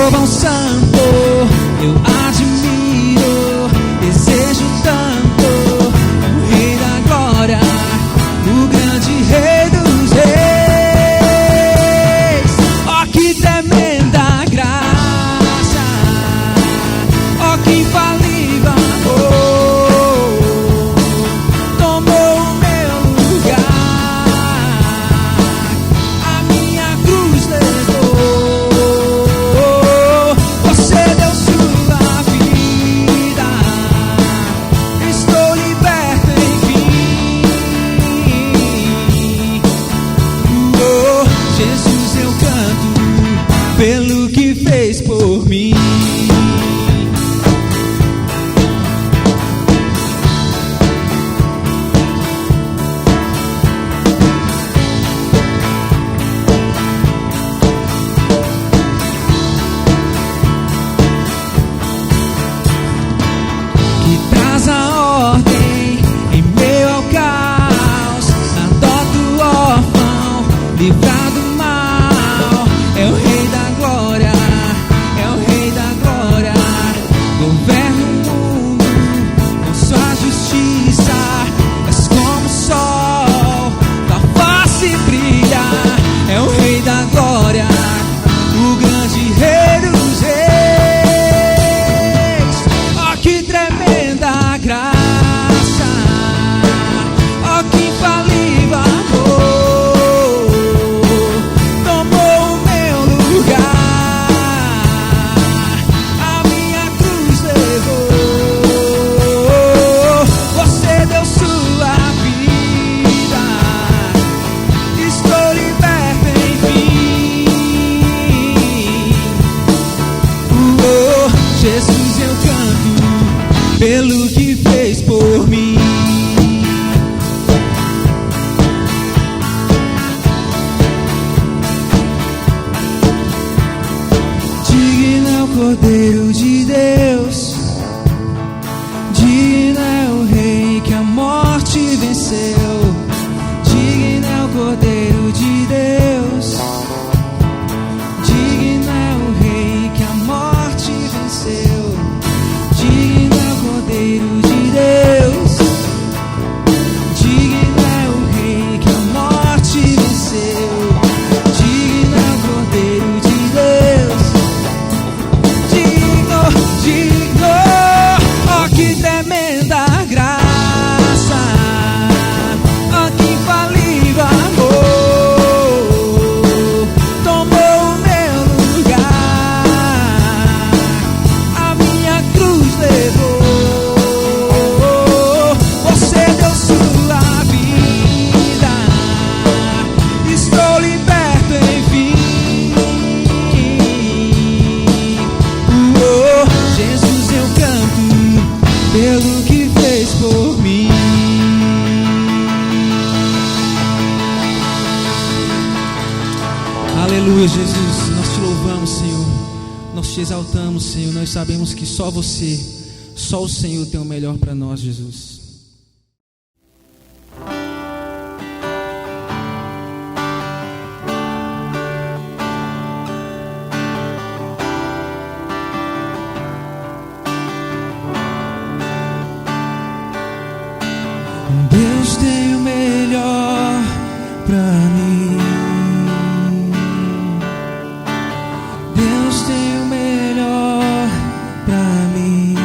louvam Santo, eu admiro, desejo tanto o Rei da Glória, o grande Rei dos Reis. Ó que tremenda graça, ó que infalível amor, tomou o meu lugar, a minha cruz levou. Você deu sua vida, estou liberto enfim. Oh, Jesus, eu canto pelo que fez por mim. Que traz a ordem em meio ao caos, adota o órfão, livra do mal. É o Rei da Glória, é o Rei da Glória, governa o mundo com sua justiça. És como o sol, tua face brilha. É o Rei da Glória, o grande Rei dos Reis. Ó que tremenda graça, ó que infalível amor, tomou o meu lugar, a minha cruz levou. Você deu sua vida, estou liberto enfim. Oh, Jesus, eu canto pelo que fez por mim. Digno é o Cordeiro de Deus, digno é o Rei que a morte venceu. Digno é o Cordeiro de Deus, digno é o Rei que a morte venceu. Digno é o Cordeiro de Deus, digno é o Rei que a morte venceu. Digno é o Cordeiro de Deus, digno, digno. Ó que tremenda graça, ó que infalível amor, tomou o meu lugar, a minha cruz levou. Você deu sua vida, estou liberto enfim. Oh, Jesus, eu canto pelo que fez por mim. Aleluia, Jesus, nós te louvamos, Senhor, nós te exaltamos, Senhor. Nós sabemos que só você, só o Senhor tem o melhor para nós, Jesus. Deus tem o melhor pra mim. Deus tem o melhor pra mim.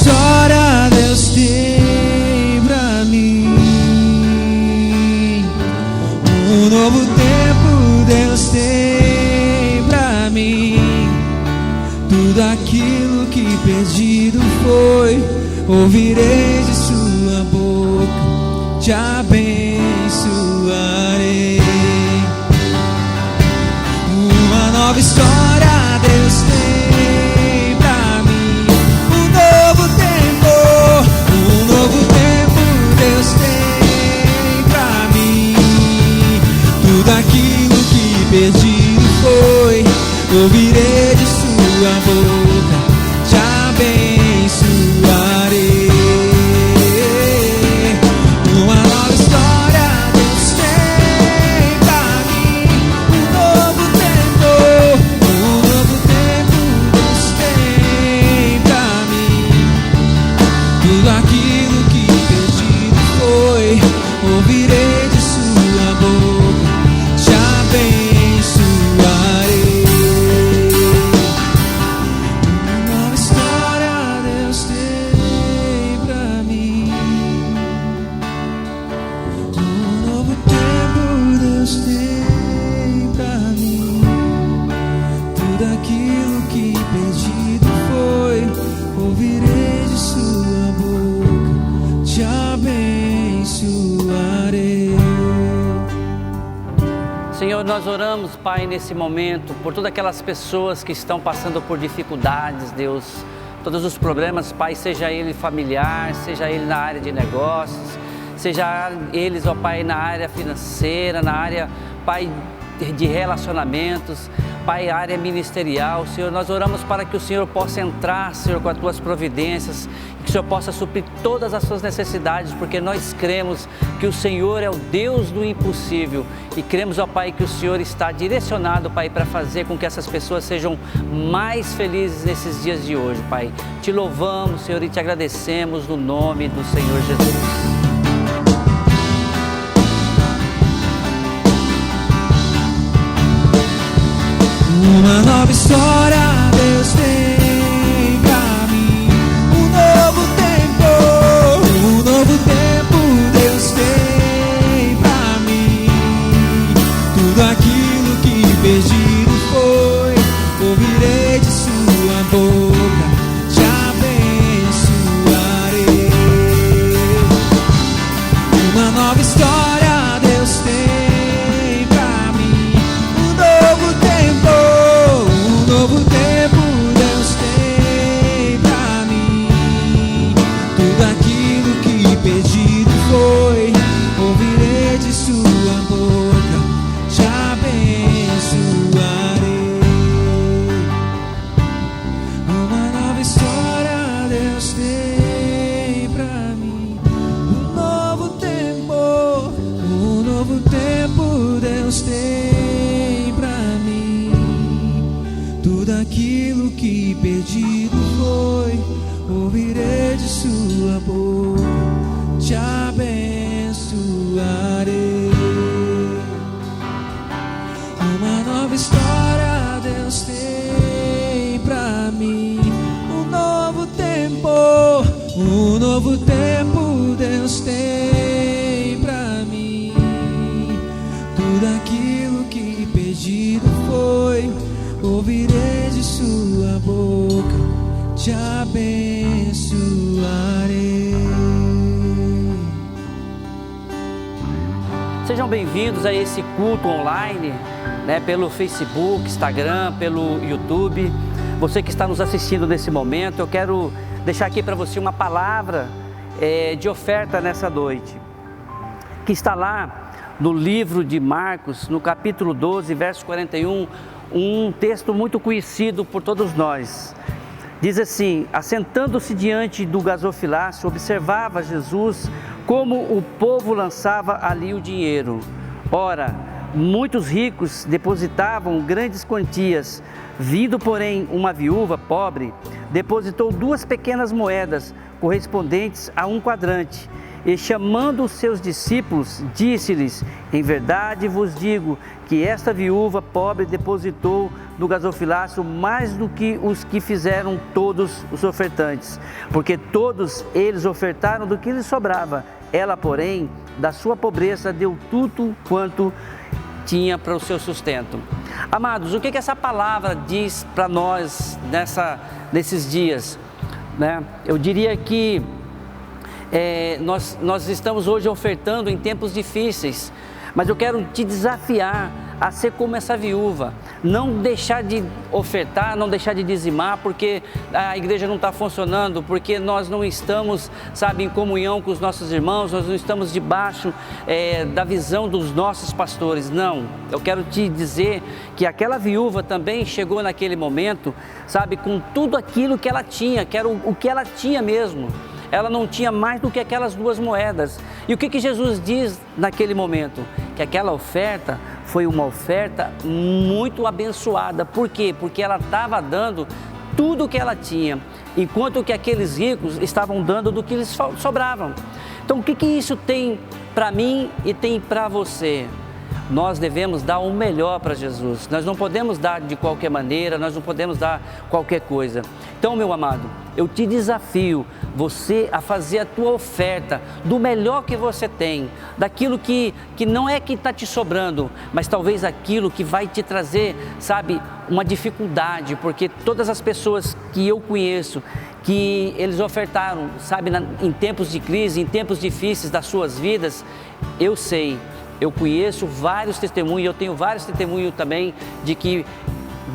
história Deus tem pra mim. Um novo tempo Deus tem pra mim. Tudo aquilo que pedido foi, ouvirei de sua boca, te abençoarei. Uma nova história Deus tem pra mim. Um novo tempo Deus tem pra mim. Tudo aquilo que pedido foi, ouvirei de sua boca, te abençoarei. Uma nova história Deus tem pra mim. Um novo tempo Deus tem pra mim. Tudo aquilo que pedido foi, ouvirei de sua boca, te abençoarei. Uma nova história Deus tem pra mim. Um novo tempo Deus tem pra mim. Tudo aquilo que pedido foi, ouvirei de sua boca, te abençoarei. Senhor, nós oramos, Pai, nesse momento, por todas aquelas pessoas que estão passando por dificuldades, Deus, todos os problemas, Pai, seja ele familiar, seja ele na área de negócios, seja eles, ó Pai, na área financeira, na área, Pai, de relacionamentos, Pai, área ministerial. Senhor, nós oramos para que o Senhor possa entrar, Senhor, com as Tuas providências, que o Senhor possa suprir todas as suas necessidades, porque nós cremos que o Senhor é o Deus do impossível e cremos, ó Pai, que o Senhor está direcionado, Pai, para fazer com que essas pessoas sejam mais felizes nesses dias de hoje, Pai. Te louvamos, Senhor, e te agradecemos no nome do Senhor Jesus. Uma nova história Deus tem pra mim. Um novo tempo Deus tem pra mim. Tudo aquilo que pedido foi, ouvirei de sua boca, te abençoarei. Uma nova história Deus tem pra mim. Um novo tempo Deus tem pra mim. Tudo aquilo que pedido foi, ouvirei de sua boca, te abençoarei. Uma nova história Deus tem pra mim. Um novo tempo Deus tem pra mim. Tudo aquilo que pedido foi, ouvirei de sua boca, te abençoarei. Uma nova história Deus tem pra mim. Um novo tempo Deus tem pra mim. Tudo aquilo que pedido foi, ouvirei de sua boca, te abençoarei. Sejam bem-vindos a esse culto online, pelo Facebook, Instagram, pelo YouTube. Você que está nos assistindo nesse momento, eu quero deixar aqui para você uma palavra de oferta nessa noite, que está lá no livro de Marcos, no capítulo 12, verso 41, um texto muito conhecido por todos nós. Diz assim: assentando-se diante do gasofilácio, observava Jesus como o povo lançava ali o dinheiro. Ora, muitos ricos depositavam grandes quantias. Vindo, porém, uma viúva pobre, depositou 2 pequenas moedas, correspondentes a 1 quadrante. E chamando os seus discípulos, disse-lhes: em verdade vos digo que esta viúva pobre depositou no gasofilácio mais do que os que fizeram todos os ofertantes, porque todos eles ofertaram do que lhes sobrava. Ela, porém, da sua pobreza deu tudo quanto tinha para o seu sustento. Amados, o que essa palavra diz para nós nesses dias? Né? Eu diria que nós estamos hoje ofertando em tempos difíceis, mas eu quero te desafiar a ser como essa viúva, não deixar de ofertar, não deixar de dizimar, porque a igreja não está funcionando, porque nós não estamos, em comunhão com os nossos irmãos, nós não estamos debaixo da visão dos nossos pastores. Não, eu quero te dizer que aquela viúva também chegou naquele momento, com tudo aquilo que ela tinha, que era o que ela tinha mesmo. Ela não tinha mais do que aquelas 2 moedas. E o que Jesus diz naquele momento? Que aquela oferta foi uma oferta muito abençoada. Por quê? Porque ela estava dando tudo o que ela tinha, enquanto que aqueles ricos estavam dando do que lhes sobravam. Então o que isso tem para mim e tem para você? Nós devemos dar o melhor para Jesus. Nós não podemos dar de qualquer maneira, nós não podemos dar qualquer coisa. Então, meu amado, eu te desafio você a fazer a tua oferta do melhor que você tem, daquilo que não é que está te sobrando, mas talvez aquilo que vai te trazer, uma dificuldade, porque todas as pessoas que eu conheço, que eles ofertaram, em tempos de crise, em tempos difíceis das suas vidas, eu conheço vários testemunhos, eu tenho vários testemunhos também de que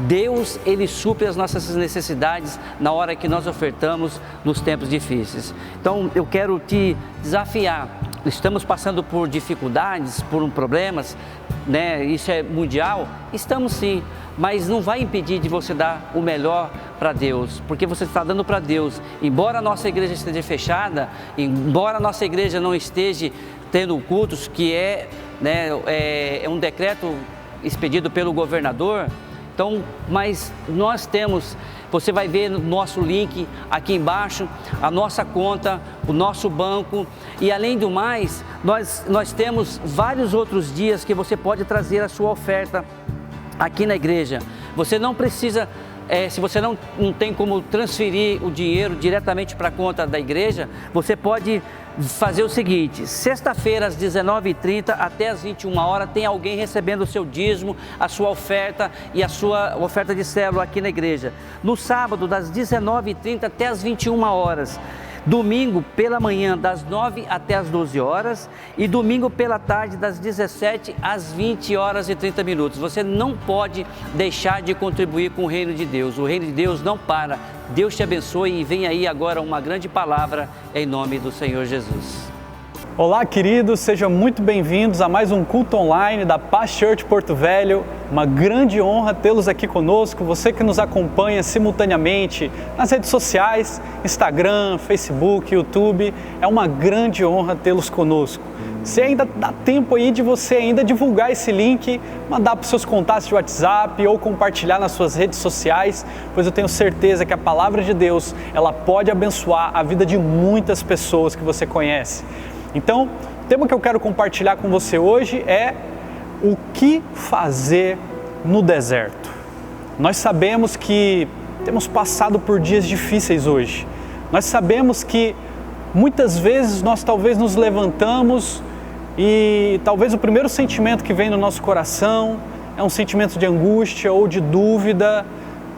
Deus, Ele supre as nossas necessidades na hora que nós ofertamos nos tempos difíceis. Então eu quero te desafiar, estamos passando por dificuldades, por problemas, isso é mundial? Estamos sim, mas não vai impedir de você dar o melhor para Deus, porque você está dando para Deus. Embora a nossa igreja esteja fechada, embora a nossa igreja não esteja tendo cultos, que é um decreto expedido pelo governador, então, mas nós temos, você vai ver no nosso link aqui embaixo, a nossa conta, o nosso banco, e além do mais, nós temos vários outros dias que você pode trazer a sua oferta aqui na igreja. Você não precisa, se você não tem como transferir o dinheiro diretamente para a conta da igreja, você pode fazer o seguinte: sexta-feira às 19h30 até às 21h tem alguém recebendo o seu dízimo, a sua oferta e a sua oferta de célula aqui na igreja. No sábado das 19h30 até às 21h, domingo pela manhã das 9 até às 12 horas e domingo pela tarde das 17 às 20h30. Você não pode deixar de contribuir com o reino de Deus. O reino de Deus não para. Deus te abençoe e vem aí agora uma grande palavra em nome do Senhor Jesus. Olá, queridos, sejam muito bem-vindos a mais um culto online da Paz Church Porto Velho. Uma grande honra tê-los aqui conosco, você que nos acompanha simultaneamente nas redes sociais, Instagram, Facebook, YouTube. É uma grande honra tê-los conosco. Se ainda dá tempo aí de você ainda divulgar esse link, mandar para os seus contatos de WhatsApp ou compartilhar nas suas redes sociais, pois eu tenho certeza que a palavra de Deus, ela pode abençoar a vida de muitas pessoas que você conhece. Então, o tema que eu quero compartilhar com você hoje é o que fazer no deserto. Nós sabemos que temos passado por dias difíceis hoje. Nós sabemos que muitas vezes nós talvez nos levantamos e talvez o primeiro sentimento que vem no nosso coração é um sentimento de angústia ou de dúvida,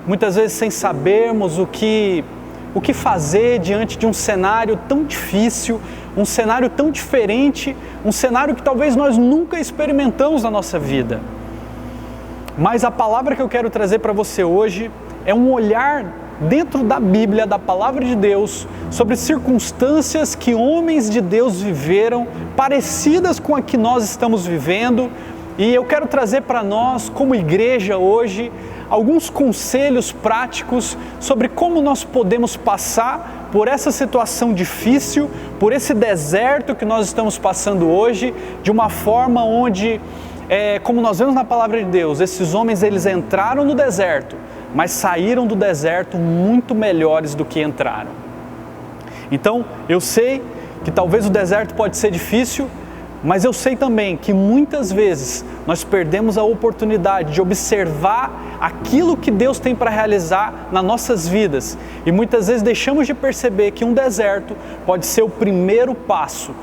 muitas vezes sem sabermos o que fazer diante de um cenário tão difícil, um cenário tão diferente, um cenário que talvez nós nunca experimentamos na nossa vida. Mas a palavra que eu quero trazer para você hoje é um olhar dentro da Bíblia, da palavra de Deus, sobre circunstâncias que homens de Deus viveram, parecidas com a que nós estamos vivendo. E eu quero trazer para nós, como igreja hoje, alguns conselhos práticos sobre como nós podemos passar por essa situação difícil, por esse deserto que nós estamos passando hoje, de uma forma onde, como nós vemos na palavra de Deus, esses homens eles entraram no deserto, mas saíram do deserto muito melhores do que entraram. Então, eu sei que talvez o deserto pode ser difícil, Mas eu sei também que muitas vezes nós perdemos a oportunidade de observar aquilo que Deus tem para realizar nas nossas vidas. E muitas vezes deixamos de perceber que um deserto pode ser o primeiro passo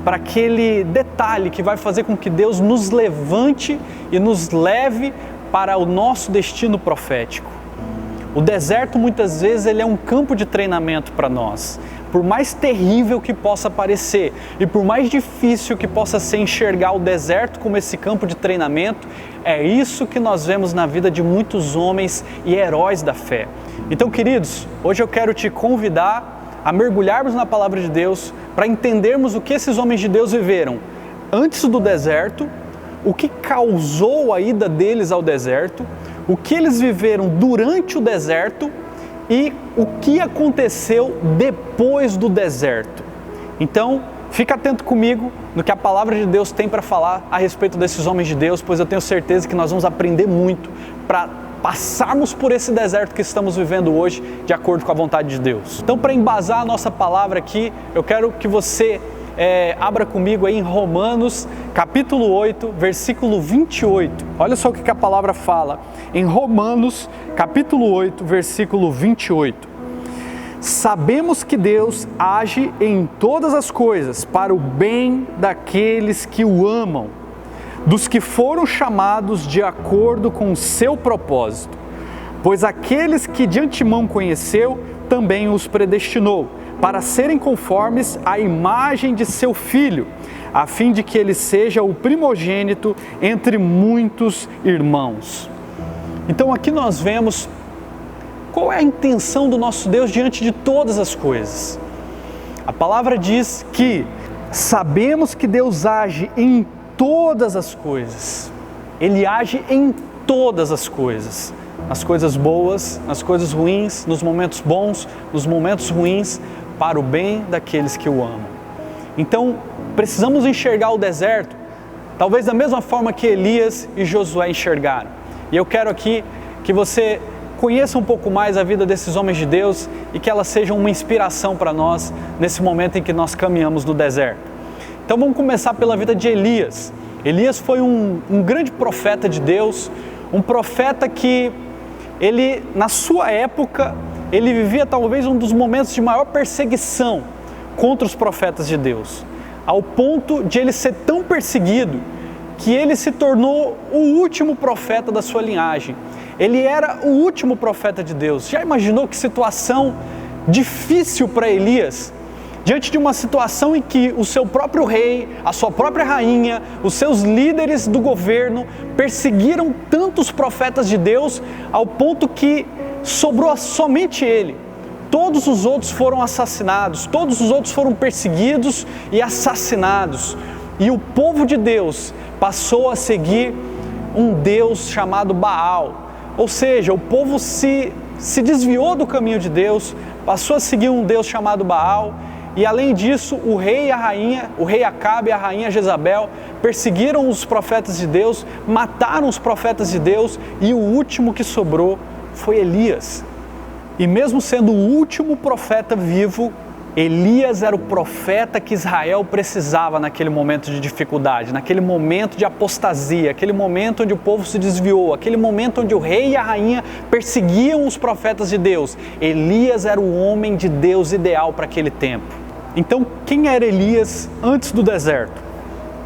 para aquele detalhe que vai fazer com que Deus nos levante e nos leve para o nosso destino profético. O deserto muitas vezes ele é um campo de treinamento para nós. Por mais terrível que possa parecer e por mais difícil que possa ser enxergar o deserto como esse campo de treinamento, é isso que nós vemos na vida de muitos homens e heróis da fé. Então, queridos, hoje eu quero te convidar a mergulharmos na palavra de Deus para entendermos o que esses homens de Deus viveram antes do deserto, o que causou a ida deles ao deserto, o que eles viveram durante o deserto e o que aconteceu depois do deserto. Então, fica atento comigo no que a palavra de Deus tem para falar a respeito desses homens de Deus, pois eu tenho certeza que nós vamos aprender muito para passarmos por esse deserto que estamos vivendo hoje, de acordo com a vontade de Deus. Então, para embasar a nossa palavra aqui, eu quero que você abra comigo aí em Romanos, capítulo 8, versículo 28. Olha só o que a palavra fala. Em Romanos, capítulo 8, versículo 28. Sabemos que Deus age em todas as coisas para o bem daqueles que o amam, dos que foram chamados de acordo com o seu propósito. Pois aqueles que de antemão conheceu, também os predestinou, para serem conformes à imagem de seu Filho, a fim de que ele seja o primogênito entre muitos irmãos. Então aqui nós vemos qual é a intenção do nosso Deus diante de todas as coisas. A palavra diz que sabemos que Deus age em todas as coisas. Ele age em todas as coisas. Nas coisas boas, nas coisas ruins, nos momentos bons, nos momentos ruins, para o bem daqueles que o amam. Então, precisamos enxergar o deserto, talvez da mesma forma que Elias e Josué enxergaram. E eu quero aqui que você conheça um pouco mais a vida desses homens de Deus e que elas sejam uma inspiração para nós nesse momento em que nós caminhamos no deserto. Então vamos começar pela vida de Elias. Elias foi um grande profeta de Deus, um profeta que ele, na sua época, ele vivia talvez um dos momentos de maior perseguição contra os profetas de Deus, ao ponto de ele ser tão perseguido que ele se tornou o último profeta da sua linhagem. Ele era o último profeta de Deus. Já imaginou que situação difícil para Elias? Diante de uma situação em que o seu próprio rei, a sua própria rainha, os seus líderes do governo perseguiram tantos profetas de Deus ao ponto que sobrou somente ele. Todos os outros foram assassinados, todos os outros foram perseguidos e assassinados. E o povo de Deus passou a seguir um Deus chamado Baal. Ou seja, o povo se desviou do caminho de Deus, passou a seguir um Deus chamado Baal. E além disso, o rei e a rainha, o rei Acabe e a rainha Jezabel, perseguiram os profetas de Deus, mataram os profetas de Deus, e o último que sobrou foi Elias. E mesmo sendo o último profeta vivo, Elias era o profeta que Israel precisava naquele momento de dificuldade, naquele momento de apostasia, aquele momento onde o povo se desviou, aquele momento onde o rei e a rainha perseguiam os profetas de Deus. Elias era o homem de Deus ideal para aquele tempo. Então, quem era Elias antes do deserto?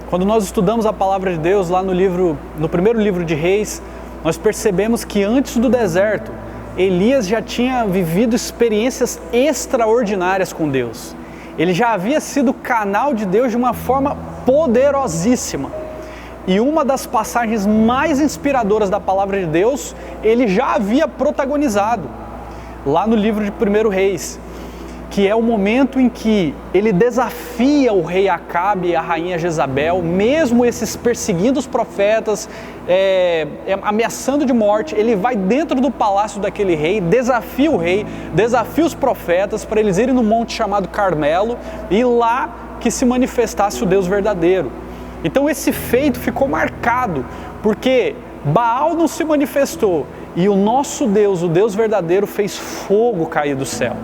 Quando nós estudamos a palavra de Deus lá no primeiro livro de Reis, nós percebemos que antes do deserto, Elias já tinha vivido experiências extraordinárias com Deus. Ele já havia sido canal de Deus de uma forma poderosíssima. E uma das passagens mais inspiradoras da palavra de Deus, ele já havia protagonizado, lá no livro de 1 Reis, que é o momento em que ele desafia o rei Acabe e a rainha Jezabel, mesmo esses perseguindo os profetas, ameaçando de morte. Ele vai dentro do palácio daquele rei, desafia o rei, desafia os profetas para eles irem no monte chamado Carmelo e lá que se manifestasse o Deus verdadeiro. Então esse feito ficou marcado, porque Baal não se manifestou e o nosso Deus, o Deus verdadeiro, fez fogo cair do céu.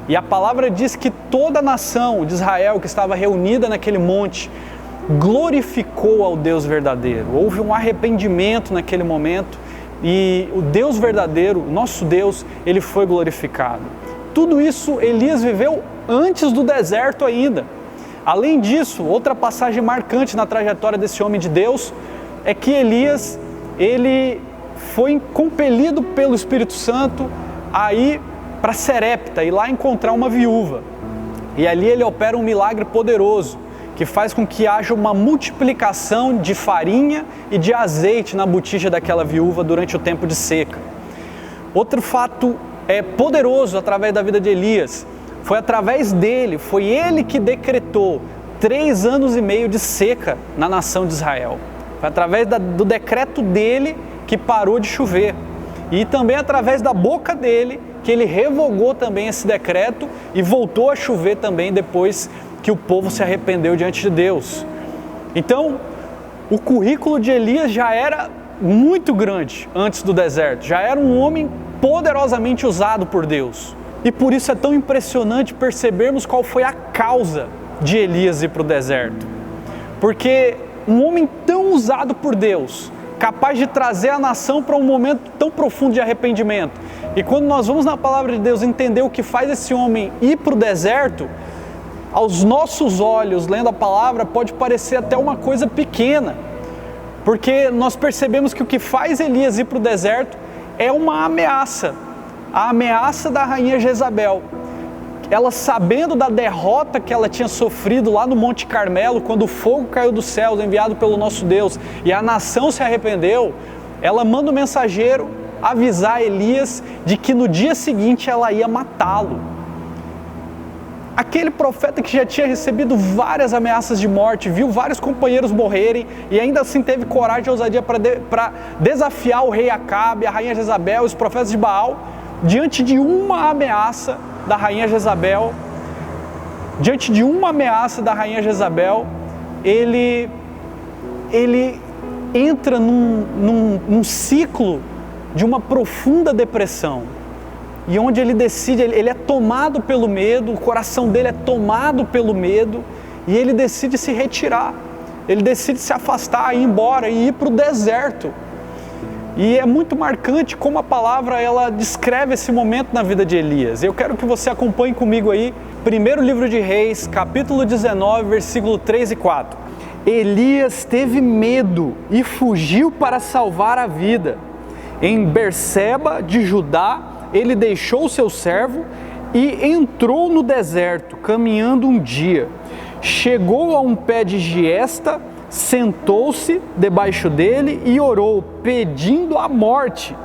E a palavra diz que toda a nação de Israel que estava reunida naquele monte, glorificou ao Deus verdadeiro. Houve um arrependimento naquele momento e o Deus verdadeiro, o nosso Deus, ele foi glorificado. Tudo isso Elias viveu antes do deserto ainda. Além disso, outra passagem marcante na trajetória desse homem de Deus é que Elias, ele foi compelido pelo Espírito Santo a ir para Serepta e lá encontrar uma viúva. E ali ele opera um milagre poderoso, que faz com que haja uma multiplicação de farinha e de azeite na botija daquela viúva durante o tempo de seca. Outro fato poderoso através da vida de Elias, foi através dele, foi ele que decretou 3 anos e meio de seca na nação de Israel. Foi através do decreto dele que parou de chover. E também através da boca dele que ele revogou também esse decreto e voltou a chover também depois que o povo se arrependeu diante de Deus. Então, o currículo de Elias já era muito grande antes do deserto, já era um homem poderosamente usado por Deus. E por isso é tão impressionante percebermos qual foi a causa de Elias ir para o deserto. Porque um homem tão usado por Deus, capaz de trazer a nação para um momento tão profundo de arrependimento. E quando nós vamos na palavra de Deus entender o que faz esse homem ir para o deserto, aos nossos olhos, lendo a palavra, pode parecer até uma coisa pequena. Porque nós percebemos que o que faz Elias ir para o deserto é uma ameaça. A ameaça da rainha Jezabel. Ela, sabendo da derrota que ela tinha sofrido lá no Monte Carmelo, quando o fogo caiu dos céus, enviado pelo nosso Deus, e a nação se arrependeu, ela manda o mensageiro avisar Elias de que no dia seguinte ela ia matá-lo. Aquele profeta que já tinha recebido várias ameaças de morte, viu vários companheiros morrerem e ainda assim teve coragem e ousadia para desafiar o rei Acabe, a rainha Jezabel, os profetas de Baal, diante de uma ameaça da rainha Jezabel, ele entra num ciclo de uma profunda depressão. E onde ele decide, ele é tomado pelo medo, o coração dele é tomado pelo medo, e ele decide se retirar, ele decide se afastar, ir embora e ir para o deserto. E é muito marcante como a palavra ela descreve esse momento na vida de Elias. Eu quero que você acompanhe comigo aí, 1º livro de Reis, capítulo 19, versículo 3 e 4. Elias teve medo e fugiu para salvar a vida. Em Berseba de Judá, ele deixou seu servo e entrou no deserto, caminhando um dia. Chegou a um pé de giesta, sentou-se debaixo dele e orou, pedindo a morte.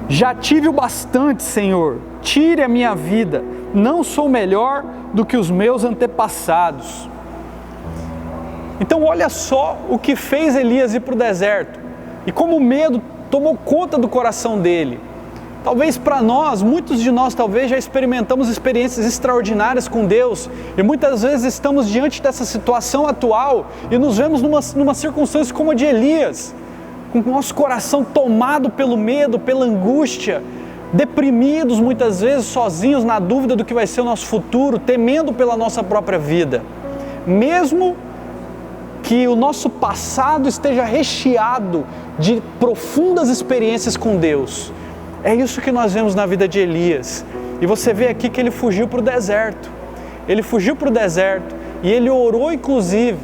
Já tive o bastante, Senhor, tire a minha vida, não sou melhor do que os meus antepassados. Então olha só o que fez Elias ir para o deserto e como o medo tomou conta do coração dele. Talvez para nós, muitos de nós talvez já experimentamos experiências extraordinárias com Deus e muitas vezes estamos diante dessa situação atual e nos vemos numa circunstância como a de Elias, com o nosso coração tomado pelo medo, pela angústia, deprimidos muitas vezes, sozinhos na dúvida do que vai ser o nosso futuro, temendo pela nossa própria vida. Mesmo que o nosso passado esteja recheado de profundas experiências com Deus, é isso que nós vemos na vida de Elias. E você vê aqui que ele fugiu para o deserto. Ele fugiu para o deserto e ele orou, inclusive,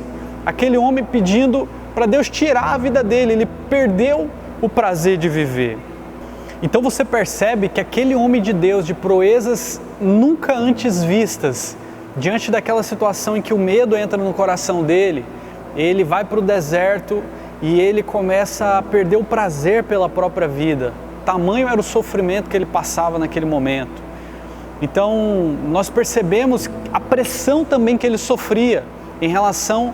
aquele homem pedindo para Deus tirar a vida dele. Ele perdeu o prazer de viver. Então você percebe que aquele homem de Deus, de proezas nunca antes vistas, diante daquela situação em que o medo entra no coração dele, ele vai para o deserto e ele começa a perder o prazer pela própria vida. Tamanho era o sofrimento que ele passava naquele momento. Então, nós percebemos a pressão também que ele sofria em relação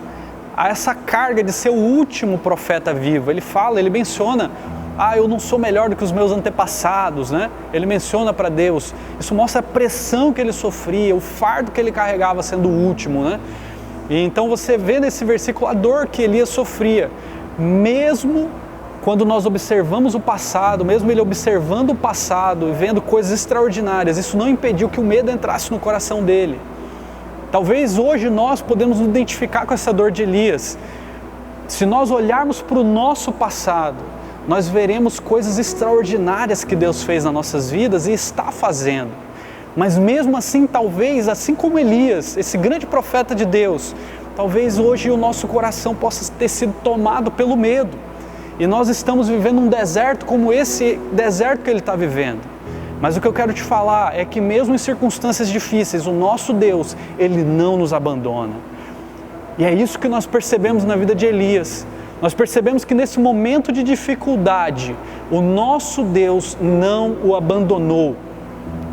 a essa carga de ser o último profeta vivo. Ele menciona, eu não sou melhor do que os meus antepassados, né? Ele menciona para Deus. Isso mostra a pressão que ele sofria, o fardo que ele carregava sendo o último, né? E então você vê nesse versículo a dor que Elias sofria, mesmo quando nós observamos o passado, mesmo ele observando o passado e vendo coisas extraordinárias, isso não impediu que o medo entrasse no coração dele. Talvez hoje nós podemos nos identificar com essa dor de Elias. Se nós olharmos para o nosso passado, nós veremos coisas extraordinárias que Deus fez nas nossas vidas e está fazendo. Mas mesmo assim, talvez, assim como Elias, esse grande profeta de Deus, talvez hoje o nosso coração possa ter sido tomado pelo medo. E nós estamos vivendo um deserto como esse deserto que ele está vivendo. Mas o que eu quero te falar é que mesmo em circunstâncias difíceis, o nosso Deus, Ele não nos abandona. E é isso que nós percebemos na vida de Elias. Nós percebemos que nesse momento de dificuldade, o nosso Deus não o abandonou.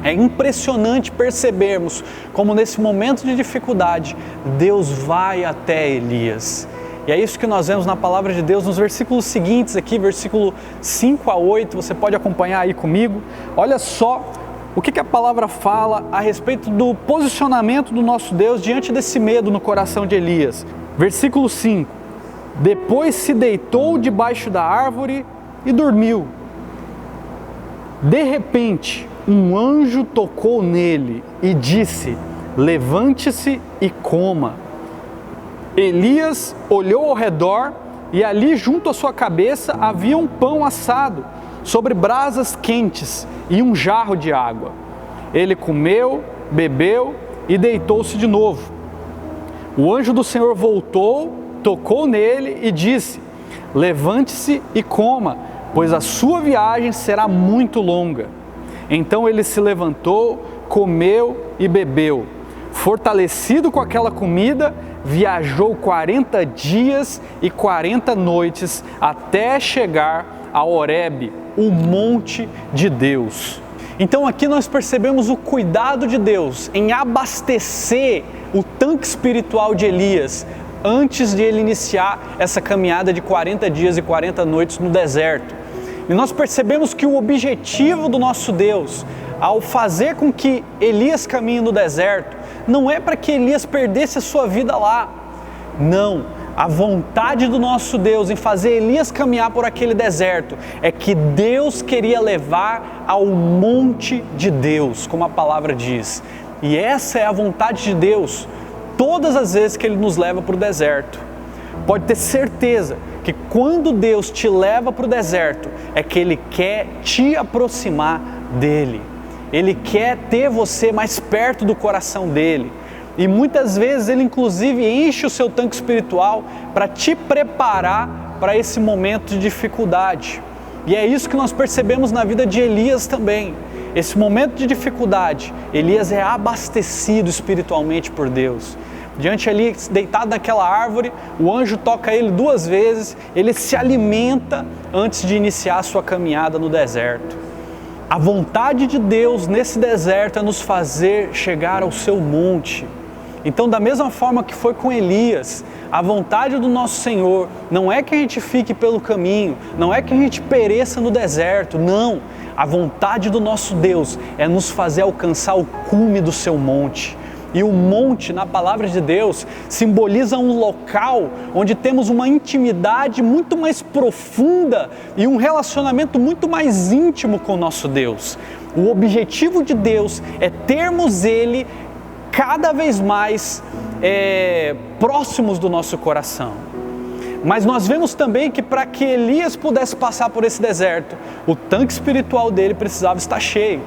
É impressionante percebermos como nesse momento de dificuldade, Deus vai até Elias. E é isso que nós vemos na palavra de Deus nos versículos seguintes aqui, versículo 5 a 8, você pode acompanhar aí comigo. Olha só o que a palavra fala a respeito do posicionamento do nosso Deus diante desse medo no coração de Elias. Versículo 5: depois se deitou debaixo da árvore e dormiu. De repente, um anjo tocou nele e disse: levante-se e coma. Elias olhou ao redor e ali junto à sua cabeça havia um pão assado sobre brasas quentes e um jarro de água. Ele comeu, bebeu e deitou-se de novo. O anjo do Senhor voltou, tocou nele e disse: levante-se e coma, pois a sua viagem será muito longa. Então ele se levantou, comeu e bebeu. Fortalecido com aquela comida, viajou 40 dias e 40 noites até chegar a Horebe, o monte de Deus. Então aqui nós percebemos o cuidado de Deus em abastecer o tanque espiritual de Elias antes de ele iniciar essa caminhada de 40 dias e 40 noites no deserto. E nós percebemos que o objetivo do nosso Deus, ao fazer com que Elias caminhe no deserto, não é para que Elias perdesse a sua vida lá. Não, a vontade do nosso Deus em fazer Elias caminhar por aquele deserto é que Deus queria levar ao monte de Deus, como a palavra diz. E essa é a vontade de Deus todas as vezes que Ele nos leva para o deserto. Pode ter certeza que quando Deus te leva para o deserto, é que Ele quer te aproximar dEle. Ele quer ter você mais perto do coração dEle. E muitas vezes Ele inclusive enche o seu tanque espiritual para te preparar para esse momento de dificuldade. E é isso que nós percebemos na vida de Elias também. Esse momento de dificuldade, Elias é abastecido espiritualmente por Deus. Diante ali, deitado naquela árvore, o anjo toca ele 2 vezes, ele se alimenta antes de iniciar a sua caminhada no deserto. A vontade de Deus nesse deserto é nos fazer chegar ao seu monte. Então, da mesma forma que foi com Elias, a vontade do nosso Senhor não é que a gente fique pelo caminho, não é que a gente pereça no deserto, não. A vontade do nosso Deus é nos fazer alcançar o cume do seu monte. E o monte, na palavra de Deus, simboliza um local onde temos uma intimidade muito mais profunda e um relacionamento muito mais íntimo com o nosso Deus. O objetivo de Deus é termos Ele cada vez mais próximos do nosso coração. Mas nós vemos também que para que Elias pudesse passar por esse deserto, o tanque espiritual dele precisava estar cheio.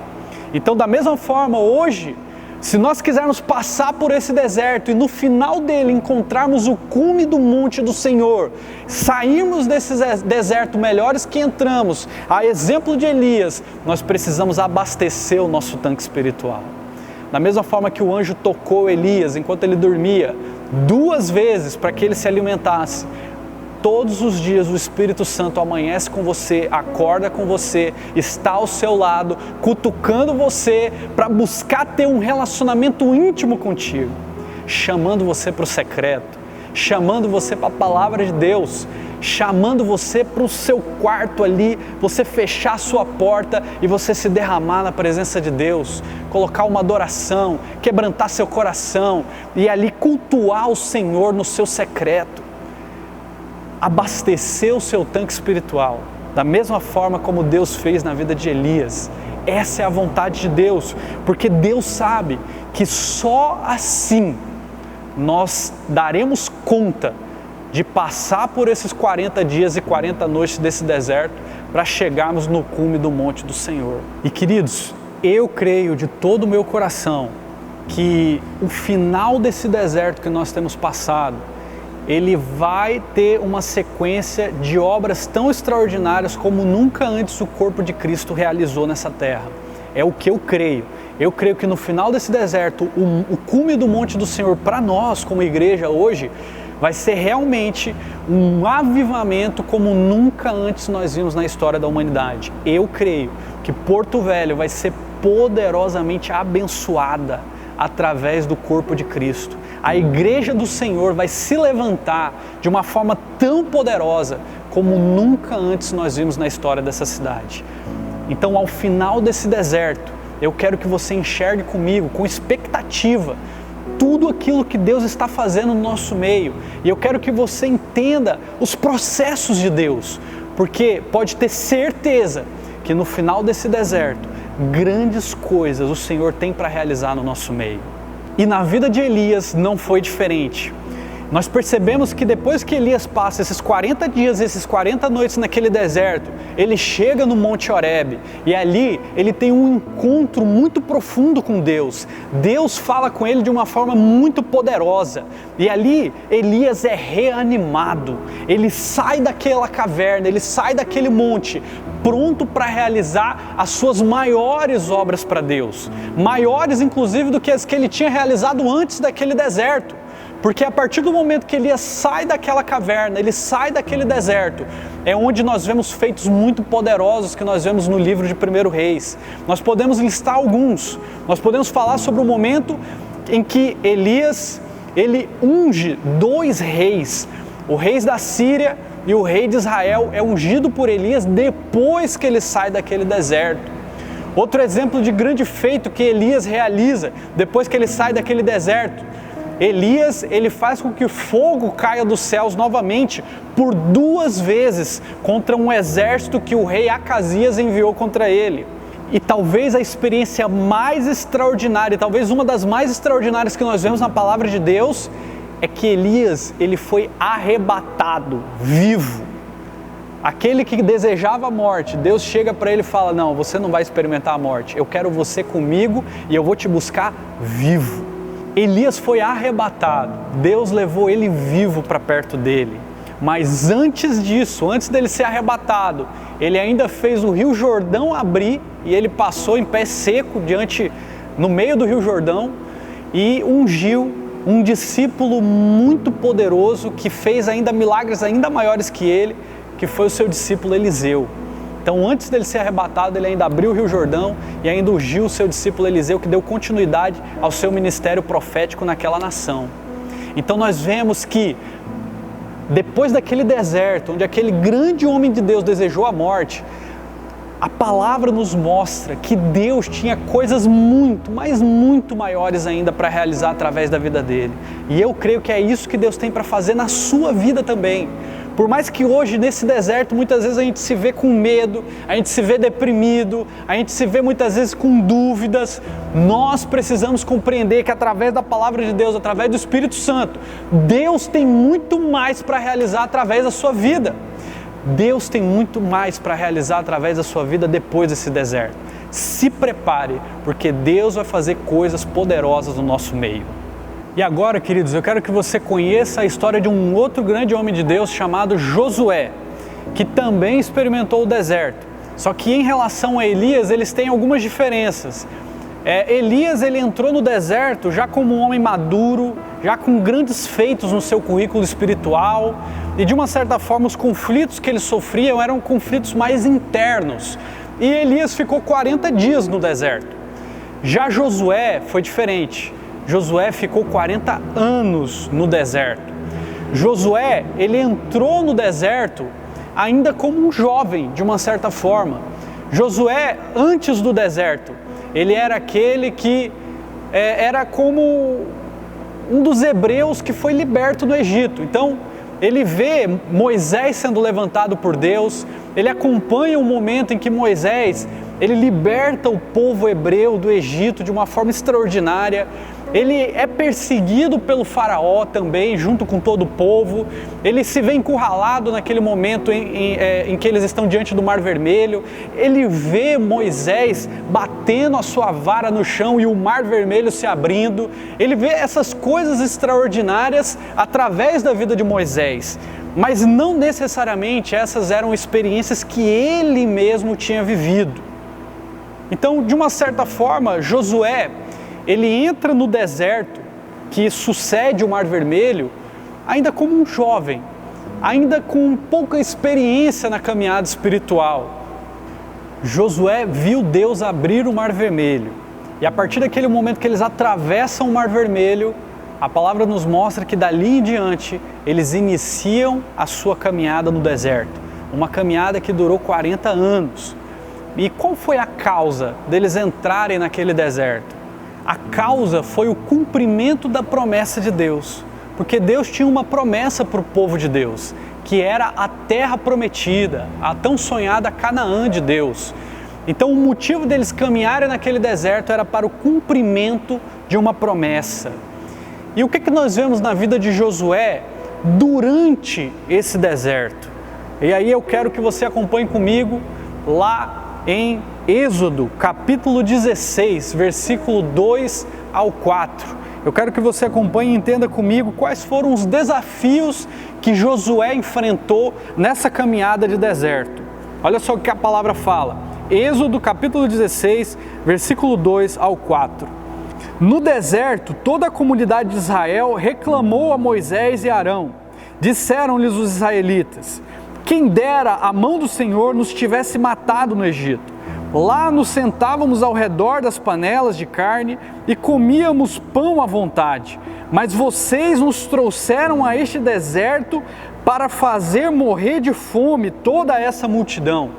Então, da mesma forma, hoje, se nós quisermos passar por esse deserto e no final dele encontrarmos o cume do monte do Senhor, sairmos desse deserto melhores que entramos, a exemplo de Elias, nós precisamos abastecer o nosso tanque espiritual. Da mesma forma que o anjo tocou Elias enquanto ele dormia 2 vezes para que ele se alimentasse, todos os dias o Espírito Santo amanhece com você, acorda com você, está ao seu lado, cutucando você para buscar ter um relacionamento íntimo contigo, chamando você para o secreto, chamando você para a palavra de Deus, chamando você para o seu quarto ali, você fechar a sua porta e você se derramar na presença de Deus, colocar uma adoração, quebrantar seu coração e ali cultuar o Senhor no seu secreto. Abastecer o seu tanque espiritual, da mesma forma como Deus fez na vida de Elias. Essa é a vontade de Deus, porque Deus sabe que só assim nós daremos conta de passar por esses 40 dias e 40 noites desse deserto para chegarmos no cume do monte do Senhor. E queridos, eu creio de todo o meu coração que o final desse deserto que nós temos passado, ele vai ter uma sequência de obras tão extraordinárias como nunca antes o corpo de Cristo realizou nessa terra. É o que eu creio. Eu creio que no final desse deserto, o cume do monte do Senhor para nós como igreja hoje, vai ser realmente um avivamento como nunca antes nós vimos na história da humanidade. Eu creio que Porto Velho vai ser poderosamente abençoada através do corpo de Cristo. A igreja do Senhor vai se levantar de uma forma tão poderosa como nunca antes nós vimos na história dessa cidade. Então, ao final desse deserto, eu quero que você enxergue comigo, com expectativa, tudo aquilo que Deus está fazendo no nosso meio. E eu quero que você entenda os processos de Deus, porque pode ter certeza que no final desse deserto, grandes coisas o Senhor tem para realizar no nosso meio. E na vida de Elias não foi diferente. Nós percebemos que depois que Elias passa esses 40 dias, esses 40 noites naquele deserto, ele chega no Monte Horebe e ali ele tem um encontro muito profundo com Deus. Deus fala com ele de uma forma muito poderosa e ali Elias é reanimado. Ele sai daquela caverna, ele sai daquele monte pronto para realizar as suas maiores obras para Deus. Maiores inclusive do que as que ele tinha realizado antes daquele deserto. Porque a partir do momento que Elias sai daquela caverna, ele sai daquele deserto, é onde nós vemos feitos muito poderosos que nós vemos no livro de 1 Reis. Nós podemos listar alguns, nós podemos falar sobre o momento em que Elias, ele unge 2 reis, o rei da Síria e o rei de Israel é ungido por Elias depois que ele sai daquele deserto. Outro exemplo de grande feito que Elias realiza depois que ele sai daquele deserto, Elias, ele faz com que o fogo caia dos céus novamente por 2 vezes contra um exército que o rei Acasias enviou contra ele. E talvez a experiência mais extraordinária, talvez uma das mais extraordinárias que nós vemos na palavra de Deus, é que Elias, ele foi arrebatado, vivo. Aquele que desejava a morte, Deus chega para ele e fala, não, você não vai experimentar a morte, eu quero você comigo e eu vou te buscar vivo. Elias foi arrebatado, Deus levou ele vivo para perto dele, mas antes disso, antes dele ser arrebatado, ele ainda fez o Rio Jordão abrir e ele passou em pé seco no meio do Rio Jordão e ungiu um discípulo muito poderoso que fez ainda milagres ainda maiores que ele, que foi o seu discípulo Eliseu. Então, antes dele ser arrebatado, ele ainda abriu o Rio Jordão e ainda ungiu o seu discípulo Eliseu, que deu continuidade ao seu ministério profético naquela nação. Então, nós vemos que, depois daquele deserto, onde aquele grande homem de Deus desejou a morte, a palavra nos mostra que Deus tinha coisas muito, mas muito maiores ainda para realizar através da vida dele. E eu creio que é isso que Deus tem para fazer na sua vida também. Por mais que hoje nesse deserto muitas vezes a gente se vê com medo, a gente se vê deprimido, a gente se vê muitas vezes com dúvidas, nós precisamos compreender que através da palavra de Deus, através do Espírito Santo, Deus tem muito mais para realizar através da sua vida. Deus tem muito mais para realizar através da sua vida depois desse deserto. Se prepare, porque Deus vai fazer coisas poderosas no nosso meio. E agora, queridos, eu quero que você conheça a história de um outro grande homem de Deus chamado Josué, que também experimentou o deserto. Só que em relação a Elias, eles têm algumas diferenças. Elias, ele entrou no deserto já como um homem maduro, já com grandes feitos no seu currículo espiritual, e de uma certa forma os conflitos que ele sofria eram conflitos mais internos. E Elias ficou 40 dias no deserto. Já Josué foi diferente. Josué ficou 40 anos no deserto. Josué, ele entrou no deserto ainda como um jovem, de uma certa forma. Josué, antes do deserto, ele era aquele que era como um dos hebreus que foi liberto do Egito. Então, ele vê Moisés sendo levantado por Deus, ele acompanha o momento em que Moisés, ele liberta o povo hebreu do Egito de uma forma extraordinária. ele é perseguido pelo faraó também, junto com todo o povo. Ele se vê encurralado naquele momento em que eles estão diante do Mar Vermelho. Ele vê Moisés batendo a sua vara no chão e o Mar Vermelho se abrindo. Ele vê essas coisas extraordinárias através da vida de Moisés. Mas não necessariamente essas eram experiências que ele mesmo tinha vivido. Então, de uma certa forma, Josué, ele entra no deserto que sucede o Mar Vermelho, ainda como um jovem, ainda com pouca experiência na caminhada espiritual. Josué viu Deus abrir o Mar Vermelho, e a partir daquele momento que eles atravessam o Mar Vermelho, a palavra nos mostra que dali em diante eles iniciam a sua caminhada no deserto, uma caminhada que durou 40 anos. E qual foi a causa deles entrarem naquele deserto? A causa foi o cumprimento da promessa de Deus, porque Deus tinha uma promessa para o povo de Deus, que era a terra prometida, a tão sonhada Canaã de Deus. Então o motivo deles caminharem naquele deserto era para o cumprimento de uma promessa. E o que nós vemos na vida de Josué durante esse deserto? E aí eu quero que você acompanhe comigo lá em Êxodo, capítulo 16, versículo 2 ao 4. Eu quero que você acompanhe e entenda comigo quais foram os desafios que Josué enfrentou nessa caminhada de deserto. Olha só o que a palavra fala. Êxodo, capítulo 16, versículo 2 ao 4. No deserto, toda a comunidade de Israel reclamou a Moisés e Arão. Disseram-lhes os israelitas: quem dera a mão do Senhor nos tivesse matado no Egito. Lá nos sentávamos ao redor das panelas de carne e comíamos pão à vontade. Mas vocês nos trouxeram a este deserto para fazer morrer de fome toda essa multidão.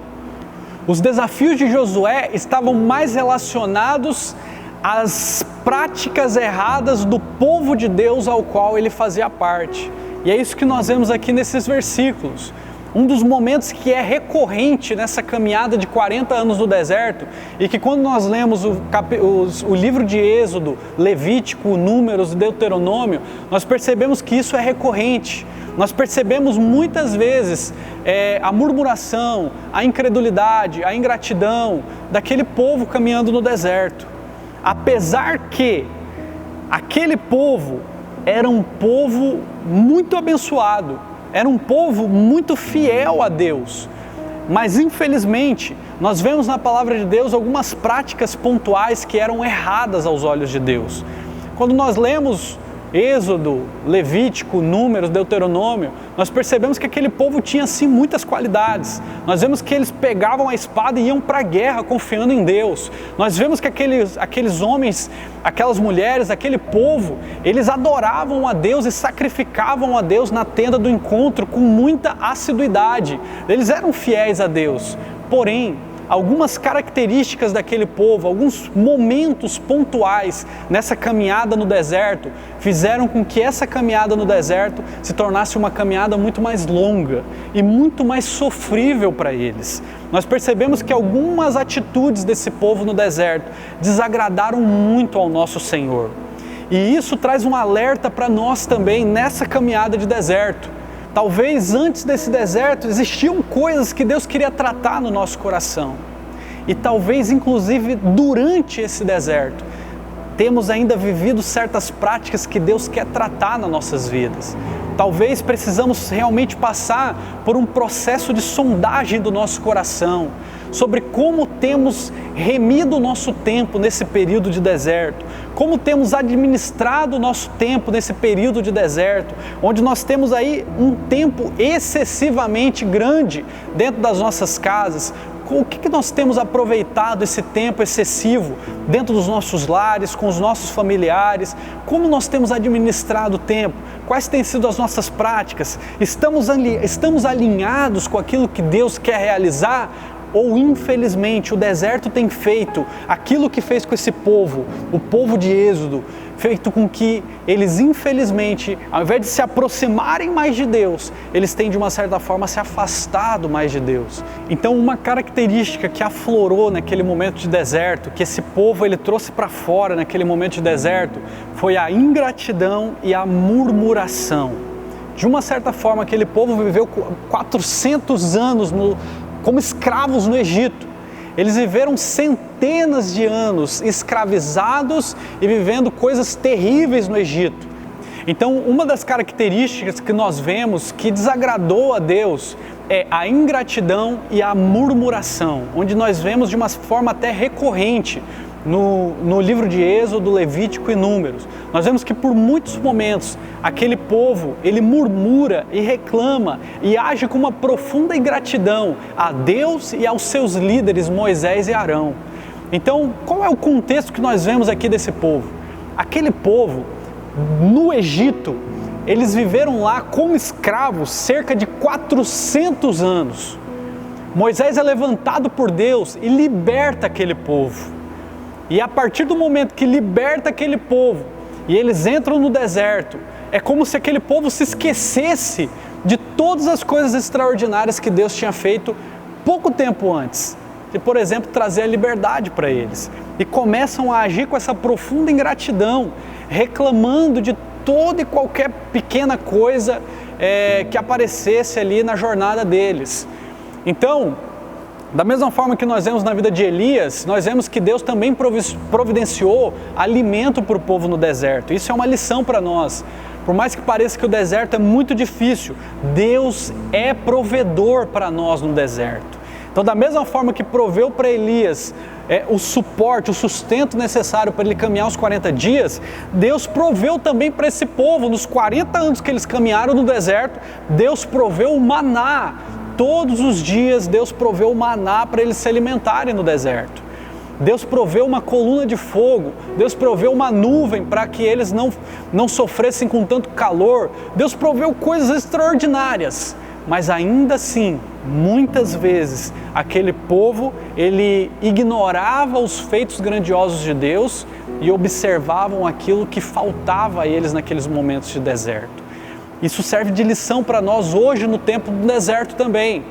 Os desafios de Josué estavam mais relacionados às práticas erradas do povo de Deus ao qual ele fazia parte. E é isso que nós vemos aqui nesses versículos. Um dos momentos que é recorrente nessa caminhada de 40 anos no deserto, e que quando nós lemos o livro de Êxodo, Levítico, Números e Deuteronômio, nós percebemos que isso é recorrente. Nós percebemos muitas vezes a murmuração, a incredulidade, a ingratidão daquele povo caminhando no deserto. Apesar que aquele povo era um povo muito abençoado, era um povo muito fiel a Deus, mas infelizmente nós vemos na palavra de Deus algumas práticas pontuais que eram erradas aos olhos de Deus. Quando nós lemos Êxodo, Levítico, Números, Deuteronômio, nós percebemos que aquele povo tinha sim muitas qualidades. Nós vemos que eles pegavam a espada e iam para a guerra confiando em Deus. Nós vemos que aqueles homens, aquelas mulheres, aquele povo, eles adoravam a Deus e sacrificavam a Deus na tenda do encontro com muita assiduidade. Eles eram fiéis a Deus. Porém, algumas características daquele povo, alguns momentos pontuais nessa caminhada no deserto, fizeram com que essa caminhada no deserto se tornasse uma caminhada muito mais longa e muito mais sofrível para eles. Nós percebemos que algumas atitudes desse povo no deserto desagradaram muito ao nosso Senhor. E isso traz um alerta para nós também nessa caminhada de deserto. Talvez antes desse deserto existiam coisas que Deus queria tratar no nosso coração. E talvez inclusive durante esse deserto, temos ainda vivido certas práticas que Deus quer tratar nas nossas vidas. Talvez precisamos realmente passar por um processo de sondagem do nosso coração, sobre como temos remido o nosso tempo nesse período de deserto, como temos administrado o nosso tempo nesse período de deserto, onde nós temos aí um tempo excessivamente grande dentro das nossas casas. O que nós temos aproveitado esse tempo excessivo dentro dos nossos lares, com os nossos familiares? Como nós temos administrado o tempo? Quais têm sido as nossas práticas? Estamos alinhados com aquilo que Deus quer realizar? Ou infelizmente o deserto tem feito aquilo que fez com esse povo, o povo de Êxodo, feito com que eles, infelizmente, ao invés de se aproximarem mais de Deus, eles têm de uma certa forma se afastado mais de Deus. Então, uma característica que aflorou naquele momento de deserto, que esse povo ele trouxe para fora naquele momento de deserto, foi a ingratidão e a murmuração. De uma certa forma, aquele povo viveu 400 anos como escravos no Egito. Eles viveram centenas de anos escravizados e vivendo coisas terríveis no Egito. Então, uma das características que nós vemos que desagradou a Deus é a ingratidão e a murmuração, onde nós vemos de uma forma até recorrente no livro de Êxodo, Levítico e Números. Nós vemos que por muitos momentos aquele povo, ele murmura e reclama e age com uma profunda ingratidão a Deus e aos seus líderes Moisés e Arão. Então, qual é o contexto que nós vemos aqui desse povo? Aquele povo, no Egito, eles viveram lá como escravos cerca de 400 anos. Moisés é levantado por Deus e liberta aquele povo. E a partir do momento que liberta aquele povo e eles entram no deserto, é como se aquele povo se esquecesse de todas as coisas extraordinárias que Deus tinha feito pouco tempo antes. De, por exemplo, trazer a liberdade para eles. E começam a agir com essa profunda ingratidão, reclamando de toda e qualquer pequena coisa que aparecesse ali na jornada deles. Então, da mesma forma que nós vemos na vida de Elias, nós vemos que Deus também providenciou alimento para o povo no deserto. Isso é uma lição para nós. Por mais que pareça que o deserto é muito difícil, Deus é provedor para nós no deserto. Então, da mesma forma que proveu para Elias o suporte, o sustento necessário para ele caminhar os 40 dias, Deus proveu também para esse povo, nos 40 anos que eles caminharam no deserto, Deus proveu o maná. Todos os dias Deus proveu o maná para eles se alimentarem no deserto. Deus proveu uma coluna de fogo, Deus proveu uma nuvem para que eles não sofressem com tanto calor. Deus proveu coisas extraordinárias, mas ainda assim, muitas vezes, aquele povo, ele ignorava os feitos grandiosos de Deus e observavam aquilo que faltava a eles naqueles momentos de deserto. Isso serve de lição para nós hoje no tempo do deserto também.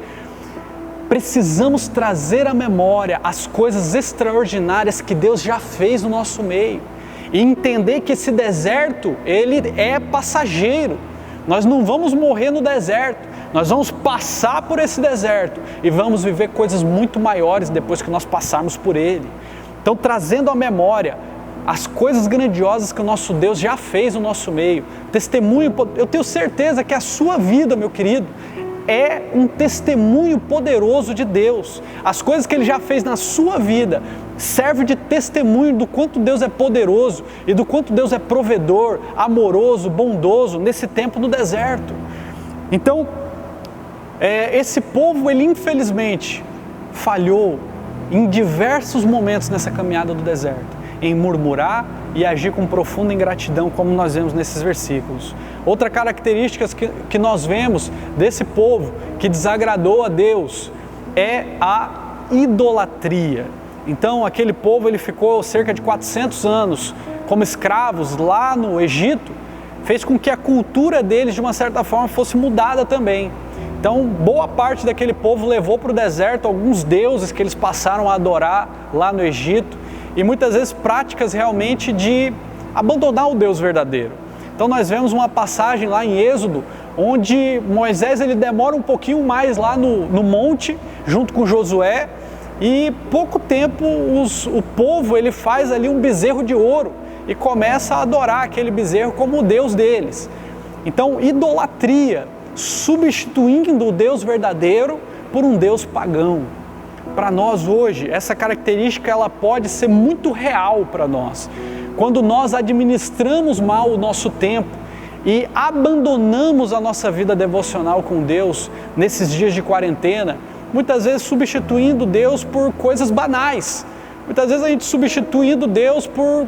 Precisamos trazer à memória as coisas extraordinárias que Deus já fez no nosso meio. E entender que esse deserto, ele é passageiro. Nós não vamos morrer no deserto. Nós vamos passar por esse deserto e vamos viver coisas muito maiores depois que nós passarmos por ele. Então, trazendo à memória as coisas grandiosas que o nosso Deus já fez no nosso meio. Testemunho, eu tenho certeza que a sua vida, meu querido, é um testemunho poderoso de Deus. As coisas que Ele já fez na sua vida servem de testemunho do quanto Deus é poderoso e do quanto Deus é provedor, amoroso, bondoso nesse tempo no deserto. Então, esse povo, ele infelizmente falhou em diversos momentos nessa caminhada do deserto, em murmurar e agir com profunda ingratidão, como nós vemos nesses versículos. Outra característica que nós vemos desse povo que desagradou a Deus é a idolatria. Então, aquele povo, ele ficou cerca de 400 anos como escravos lá no Egito, fez com que a cultura deles, de uma certa forma, fosse mudada também. Então, boa parte daquele povo levou para o deserto alguns deuses que eles passaram a adorar lá no Egito, e muitas vezes práticas realmente de abandonar o Deus verdadeiro. Então nós vemos uma passagem lá em Êxodo, onde Moisés ele demora um pouquinho mais lá no monte, junto com Josué, e pouco tempo o povo ele faz ali um bezerro de ouro e começa a adorar aquele bezerro como o Deus deles. Então, idolatria, substituindo o Deus verdadeiro por um Deus pagão. Para nós hoje, essa característica ela pode ser muito real para nós. Quando nós administramos mal o nosso tempo e abandonamos a nossa vida devocional com Deus nesses dias de quarentena, muitas vezes substituindo Deus por coisas banais. Muitas vezes a gente substituindo Deus por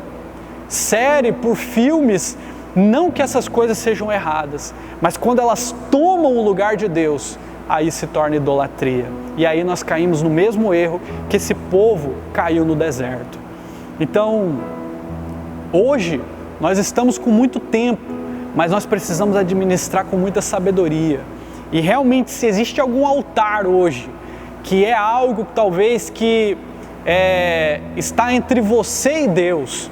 série, por filmes. Não que essas coisas sejam erradas, mas quando elas tomam o lugar de Deus, aí se torna idolatria. E aí nós caímos no mesmo erro que esse povo caiu no deserto. Então, hoje, nós estamos com muito tempo, mas nós precisamos administrar com muita sabedoria. E realmente, se existe algum altar hoje, que é algo talvez que está entre você e Deus,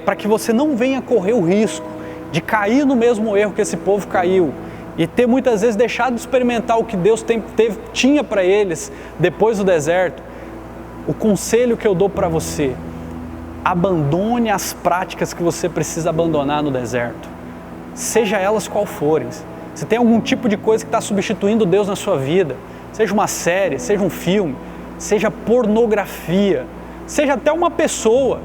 para que você não venha correr o risco de cair no mesmo erro que esse povo caiu e ter muitas vezes deixado de experimentar o que Deus tinha para eles depois do deserto, o conselho que eu dou para você: abandone as práticas que você precisa abandonar no deserto, seja elas qual forem. Se tem algum tipo de coisa que está substituindo Deus na sua vida, seja uma série, seja um filme, seja pornografia, seja até uma pessoa.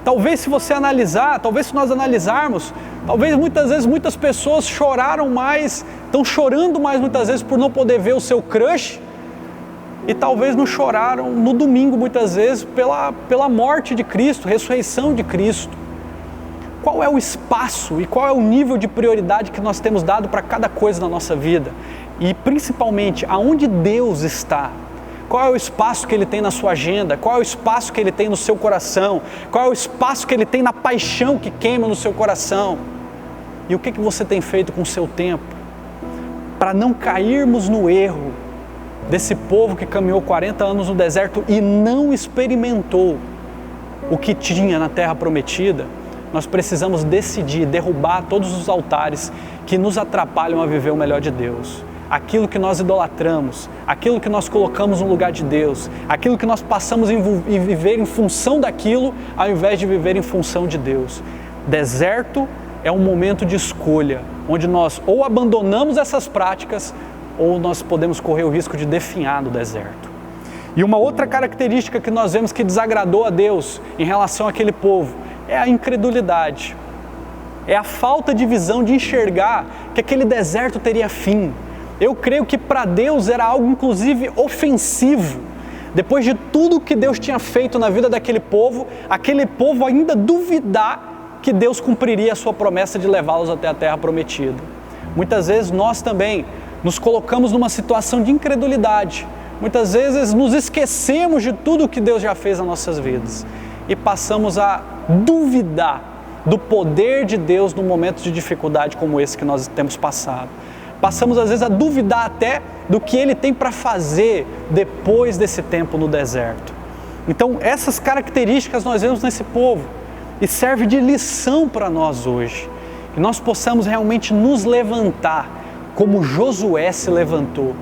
Talvez se você analisar, talvez se nós analisarmos, talvez muitas vezes muitas pessoas choraram mais, estão chorando mais muitas vezes por não poder ver o seu crush, e talvez não choraram no domingo muitas vezes pela morte de Cristo, ressurreição de Cristo. Qual é o espaço e qual é o nível de prioridade que nós temos dado para cada coisa na nossa vida? E principalmente, aonde Deus está? Qual é o espaço que Ele tem na sua agenda? Qual é o espaço que Ele tem no seu coração? Qual é o espaço que Ele tem na paixão que queima no seu coração? E o que você tem feito com o seu tempo? Para não cairmos no erro desse povo que caminhou 40 anos no deserto e não experimentou o que tinha na terra prometida, nós precisamos decidir derrubar todos os altares que nos atrapalham a viver o melhor de Deus. Aquilo que nós idolatramos, aquilo que nós colocamos no lugar de Deus, aquilo que nós passamos a viver em função daquilo, ao invés de viver em função de Deus. Deserto é um momento de escolha, onde nós ou abandonamos essas práticas, ou nós podemos correr o risco de definhar no deserto. E uma outra característica que nós vemos que desagradou a Deus em relação àquele povo é a incredulidade. É a falta de visão de enxergar que aquele deserto teria fim. Eu creio que para Deus era algo inclusive ofensivo. Depois de tudo que Deus tinha feito na vida daquele povo, aquele povo ainda duvidar que Deus cumpriria a sua promessa de levá-los até a terra prometida. Muitas vezes nós também nos colocamos numa situação de incredulidade. Muitas vezes nos esquecemos de tudo que Deus já fez nas nossas vidas e passamos a duvidar do poder de Deus num momento de dificuldade como esse que nós temos passado. Passamos às vezes a duvidar até do que Ele tem para fazer depois desse tempo no deserto. Então essas características nós vemos nesse povo e serve de lição para nós hoje. Que nós possamos realmente nos levantar como Josué se levantou,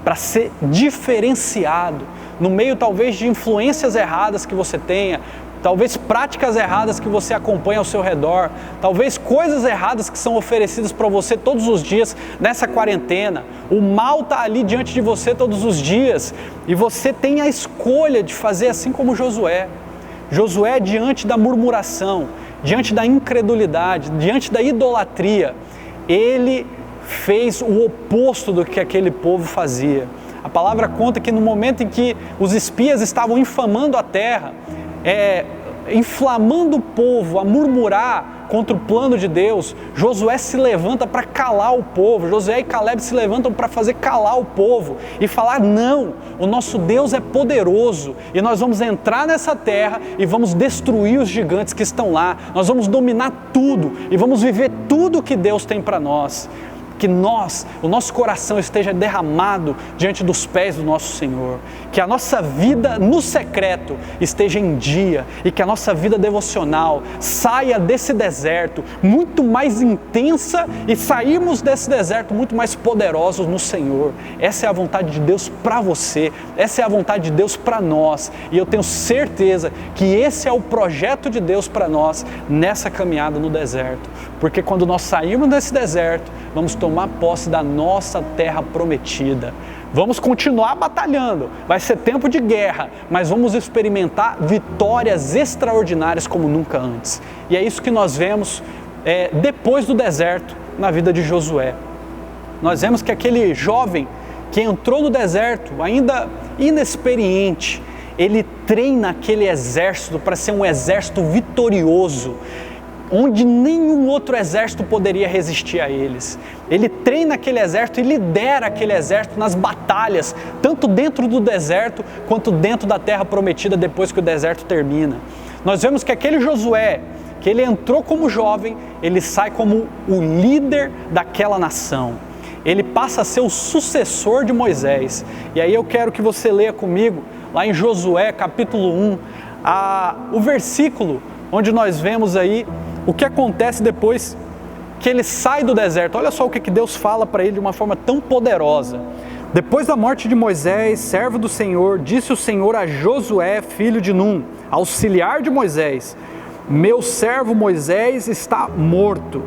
para ser diferenciado no meio talvez de influências erradas que você tenha, talvez práticas erradas que você acompanha ao seu redor, talvez coisas erradas que são oferecidas para você todos os dias nessa quarentena. O mal está ali diante de você todos os dias e você tem a escolha de fazer assim como Josué. Josué, diante da murmuração, diante da incredulidade, diante da idolatria, ele fez o oposto do que aquele povo fazia. A palavra conta que no momento em que os espias estavam infamando a terra, inflamando o povo a murmurar contra o plano de Deus, Josué se levanta para calar o povo. Josué e Caleb se levantam para fazer calar o povo e falar: não, o nosso Deus é poderoso e nós vamos entrar nessa terra e vamos destruir os gigantes que estão lá, nós vamos dominar tudo e vamos viver tudo que Deus tem para nós. Que o nosso coração esteja derramado diante dos pés do nosso Senhor, que a nossa vida no secreto esteja em dia e que a nossa vida devocional saia desse deserto muito mais intensa e sairmos desse deserto muito mais poderosos no Senhor. Essa é a vontade de Deus para você, essa é a vontade de Deus para nós e eu tenho certeza que esse é o projeto de Deus para nós nessa caminhada no deserto, porque quando nós sairmos desse deserto, vamos tomar posse da nossa terra prometida. Vamos continuar batalhando, vai ser tempo de guerra, mas vamos experimentar vitórias extraordinárias como nunca antes. E é isso que nós vemos depois do deserto na vida de Josué. Nós vemos que aquele jovem que entrou no deserto, ainda inexperiente, ele treina aquele exército para ser um exército vitorioso, onde nenhum outro exército poderia resistir a eles. Ele treina aquele exército e lidera aquele exército nas batalhas, tanto dentro do deserto, quanto dentro da terra prometida depois que o deserto termina. Nós vemos que aquele Josué, que ele entrou como jovem, ele sai como o líder daquela nação. Ele passa a ser o sucessor de Moisés. E aí eu quero que você leia comigo, lá em Josué capítulo 1, o versículo onde nós vemos aí o que acontece depois que ele sai do deserto. Olha só o que Deus fala para ele de uma forma tão poderosa. Depois da morte de Moisés, servo do Senhor, disse o Senhor a Josué, filho de Num, auxiliar de Moisés: meu servo Moisés está morto.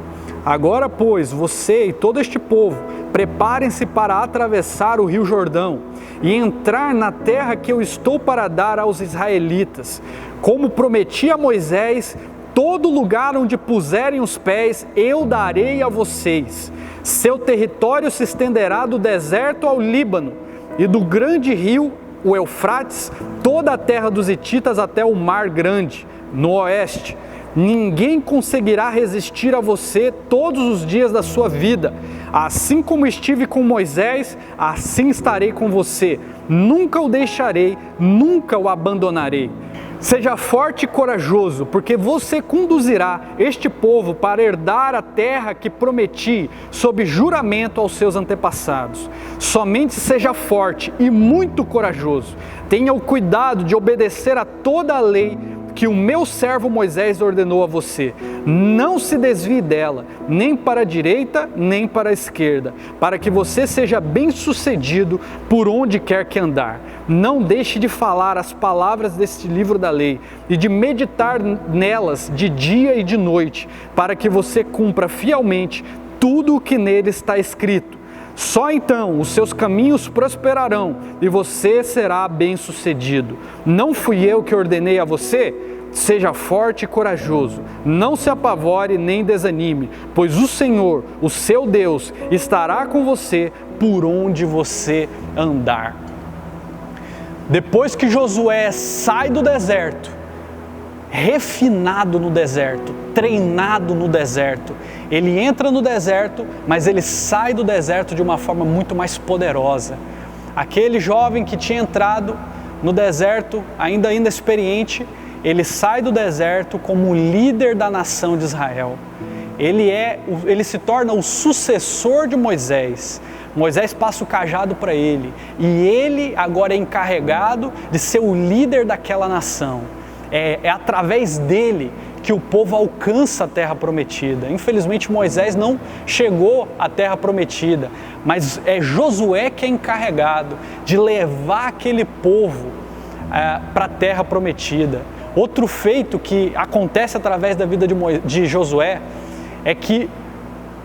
Agora, pois, você e todo este povo, preparem-se para atravessar o rio Jordão e entrar na terra que eu estou para dar aos israelitas. Como prometi a Moisés, todo lugar onde puserem os pés, eu darei a vocês. Seu território se estenderá do deserto ao Líbano e do grande rio, o Eufrates, toda a terra dos hititas até o Mar Grande, no oeste. Ninguém conseguirá resistir a você todos os dias da sua vida. Assim como estive com Moisés, assim estarei com você. Nunca o deixarei, nunca o abandonarei. Seja forte e corajoso, porque você conduzirá este povo para herdar a terra que prometi sob juramento aos seus antepassados. Somente seja forte e muito corajoso. Tenha o cuidado de obedecer a toda a lei que o meu servo Moisés ordenou a você. Não se desvie dela, nem para a direita, nem para a esquerda, para que você seja bem-sucedido por onde quer que andar. Não deixe de falar as palavras deste livro da lei e de meditar nelas de dia e de noite, para que você cumpra fielmente tudo o que nele está escrito. Só então os seus caminhos prosperarão e você será bem-sucedido. Não fui eu que ordenei a você? Seja forte e corajoso, não se apavore nem desanime, pois o Senhor, o seu Deus, estará com você por onde você andar. Depois que Josué sai do deserto, refinado no deserto, treinado no deserto, ele entra no deserto, mas ele sai do deserto de uma forma muito mais poderosa. Aquele jovem que tinha entrado no deserto, ainda inexperiente, ele sai do deserto como líder da nação de Israel. Ele se torna o sucessor de Moisés. Moisés passa o cajado para ele e ele agora é encarregado de ser o líder daquela nação. É através dele que o povo alcança a terra prometida. Infelizmente Moisés não chegou à terra prometida, mas é Josué que é encarregado de levar aquele povo para a terra prometida. Outro feito que acontece através da vida de Josué é que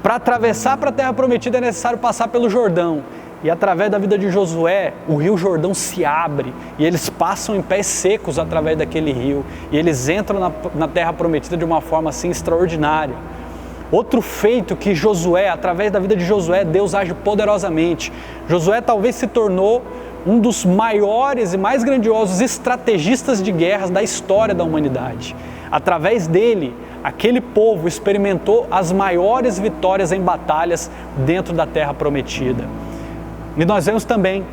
para atravessar para a terra prometida é necessário passar pelo Jordão. E através da vida de Josué, o rio Jordão se abre e eles passam em pés secos através daquele rio. E eles entram na terra prometida de uma forma assim extraordinária. Outro feito que Josué, através da vida de Josué, Deus age poderosamente. Josué talvez se tornou um dos maiores e mais grandiosos estrategistas de guerras da história da humanidade. Através dele, aquele povo experimentou as maiores vitórias em batalhas dentro da terra prometida. E nós vemos também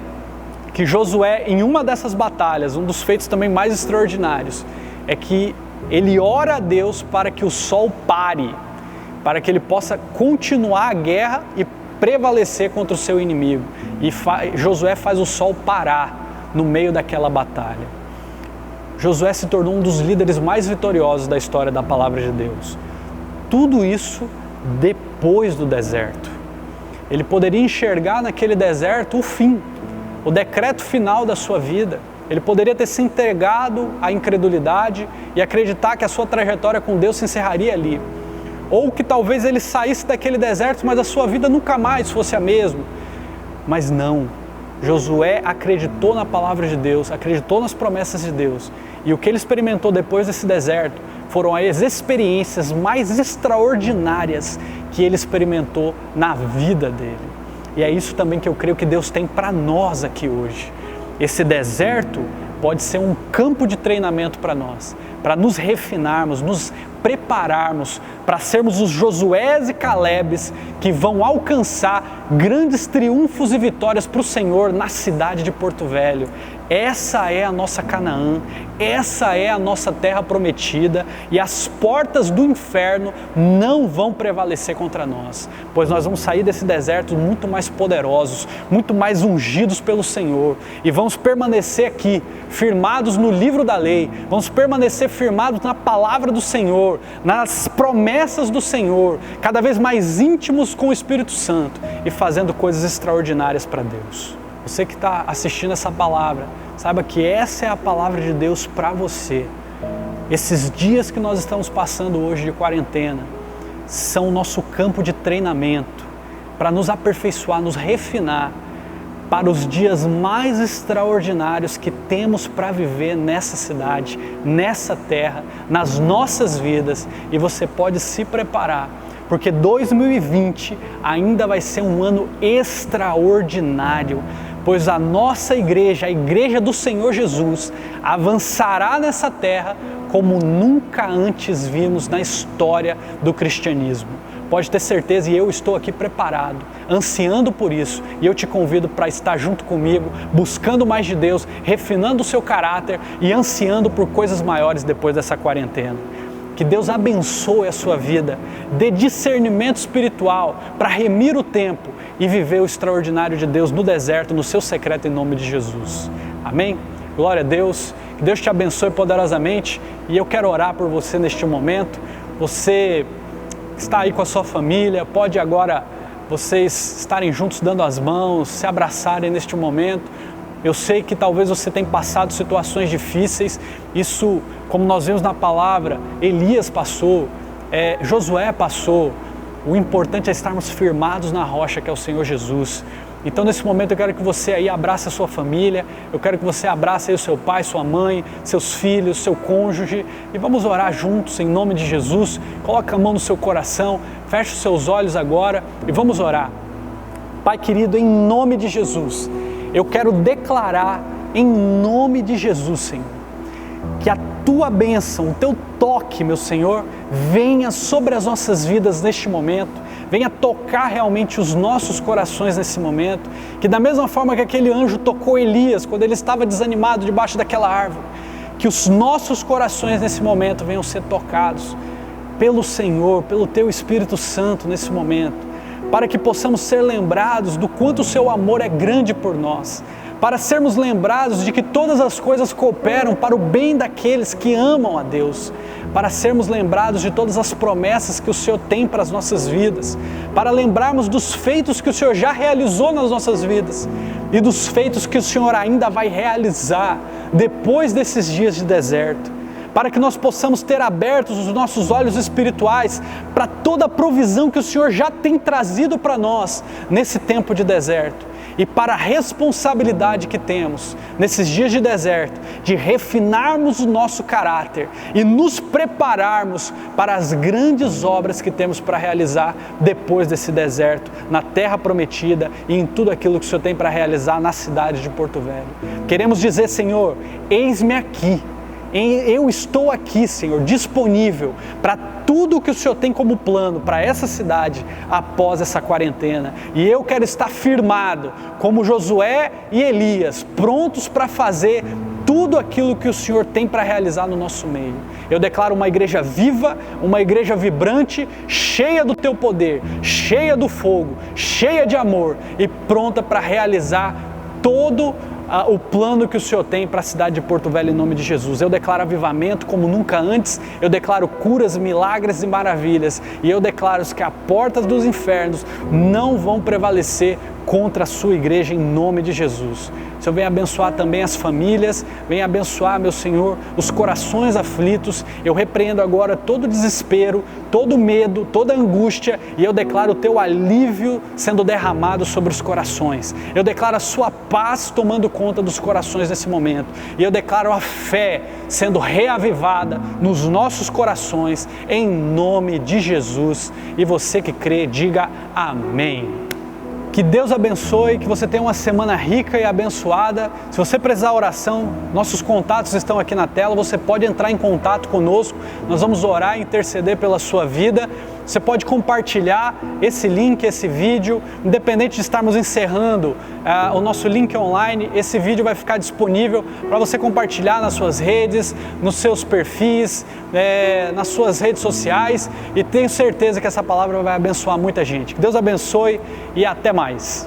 que Josué, em uma dessas batalhas, um dos feitos também mais extraordinários, é que ele ora a Deus para que o sol pare, para que ele possa continuar a guerra e prevalecer contra o seu inimigo. E Josué faz o sol parar no meio daquela batalha. Josué se tornou um dos líderes mais vitoriosos da história da palavra de Deus. Tudo isso depois do deserto. Ele poderia enxergar naquele deserto o fim, o decreto final da sua vida. Ele poderia ter se entregado à incredulidade e acreditar que a sua trajetória com Deus se encerraria ali. Ou que talvez ele saísse daquele deserto, mas a sua vida nunca mais fosse a mesma. Mas não, Josué acreditou na palavra de Deus, acreditou nas promessas de Deus. E o que ele experimentou depois desse deserto foram as experiências mais extraordinárias que ele experimentou na vida dele. E é isso também que eu creio que Deus tem para nós aqui hoje. Esse deserto pode ser um campo de treinamento para nós, para nos refinarmos, nos prepararmos para sermos os Josués e Calebes que vão alcançar grandes triunfos e vitórias para o Senhor na cidade de Porto Velho, Essa é a nossa Canaã, essa é a nossa terra prometida, e as portas do inferno não vão prevalecer contra nós, pois nós vamos sair desse deserto muito mais poderosos, muito mais ungidos pelo Senhor, e vamos permanecer aqui, firmados no livro da lei, vamos permanecer firmados na palavra do Senhor, nas promessas do Senhor, cada vez mais íntimos com o Espírito Santo e fazendo coisas extraordinárias para Deus. Você que está assistindo essa palavra, saiba que essa é a palavra de Deus para você. Esses dias que nós estamos passando hoje de quarentena são o nosso campo de treinamento para nos aperfeiçoar, nos refinar para os dias mais extraordinários que temos para viver nessa cidade, nessa terra, nas nossas vidas. E você pode se preparar, porque 2020 ainda vai ser um ano extraordinário, pois a nossa igreja, a igreja do Senhor Jesus, avançará nessa terra como nunca antes vimos na história do cristianismo. Pode ter certeza, e eu estou aqui preparado, ansiando por isso, e eu te convido para estar junto comigo, buscando mais de Deus, refinando o seu caráter e ansiando por coisas maiores depois dessa quarentena. Que Deus abençoe a sua vida, dê discernimento espiritual para remir o tempo e viver o extraordinário de Deus no deserto, no seu secreto, em nome de Jesus. Amém? Glória a Deus, que Deus te abençoe poderosamente, e eu quero orar por você neste momento. Você está aí com a sua família, pode agora vocês estarem juntos dando as mãos, se abraçarem neste momento. Eu sei que talvez você tenha passado situações difíceis, isso, como nós vimos na palavra, Elias passou, Josué passou. O importante é estarmos firmados na rocha, que é o Senhor Jesus. Então, nesse momento, eu quero que você aí abrace a sua família, eu quero que você abrace aí o seu pai, sua mãe, seus filhos, seu cônjuge, e vamos orar juntos em nome de Jesus. Coloca a mão no seu coração, feche os seus olhos agora e vamos orar. Pai querido, em nome de Jesus, eu quero declarar em nome de Jesus, Senhor, que a Tua bênção, o Teu toque, meu Senhor, venha sobre as nossas vidas neste momento, venha tocar realmente os nossos corações nesse momento, que da mesma forma que aquele anjo tocou Elias quando ele estava desanimado debaixo daquela árvore, que os nossos corações nesse momento venham ser tocados pelo Senhor, pelo Teu Espírito Santo nesse momento, para que possamos ser lembrados do quanto o Seu amor é grande por nós, para sermos lembrados de que todas as coisas cooperam para o bem daqueles que amam a Deus, para sermos lembrados de todas as promessas que o Senhor tem para as nossas vidas, para lembrarmos dos feitos que o Senhor já realizou nas nossas vidas e dos feitos que o Senhor ainda vai realizar depois desses dias de deserto, para que nós possamos ter abertos os nossos olhos espirituais para toda a provisão que o Senhor já tem trazido para nós nesse tempo de deserto. E para a responsabilidade que temos nesses dias de deserto, de refinarmos o nosso caráter e nos prepararmos para as grandes obras que temos para realizar depois desse deserto, na terra prometida e em tudo aquilo que o Senhor tem para realizar na cidade de Porto Velho. Queremos dizer, Senhor, eis-me aqui. Eu estou aqui, Senhor, disponível para tudo que o Senhor tem como plano para essa cidade após essa quarentena. E eu quero estar firmado, como Josué e Elias, prontos para fazer tudo aquilo que o Senhor tem para realizar no nosso meio. Eu declaro uma igreja viva, uma igreja vibrante, cheia do Teu poder, cheia do fogo, cheia de amor e pronta para realizar todo o plano que o Senhor tem para a cidade de Porto Velho em nome de Jesus. Eu declaro avivamento como nunca antes, eu declaro curas, milagres e maravilhas, e eu declaro que as portas dos infernos não vão prevalecer contra a sua igreja em nome de Jesus. O Senhor vem abençoar também as famílias, vem abençoar, meu Senhor, os corações aflitos. Eu repreendo agora todo desespero, todo medo, toda angústia, e eu declaro o Teu alívio sendo derramado sobre os corações. Eu declaro a Sua paz tomando conta dos corações nesse momento. E eu declaro a fé sendo reavivada nos nossos corações, em nome de Jesus. E você que crê, diga amém. Que Deus abençoe, que você tenha uma semana rica e abençoada. Se você precisar de oração, nossos contatos estão aqui na tela, você pode entrar em contato conosco, nós vamos orar e interceder pela sua vida. você pode compartilhar esse link, esse vídeo, independente de estarmos encerrando o nosso link online, esse vídeo vai ficar disponível para você compartilhar nas suas redes, nos seus perfis, nas suas redes sociais, e tenho certeza que essa palavra vai abençoar muita gente. Que Deus abençoe e até mais.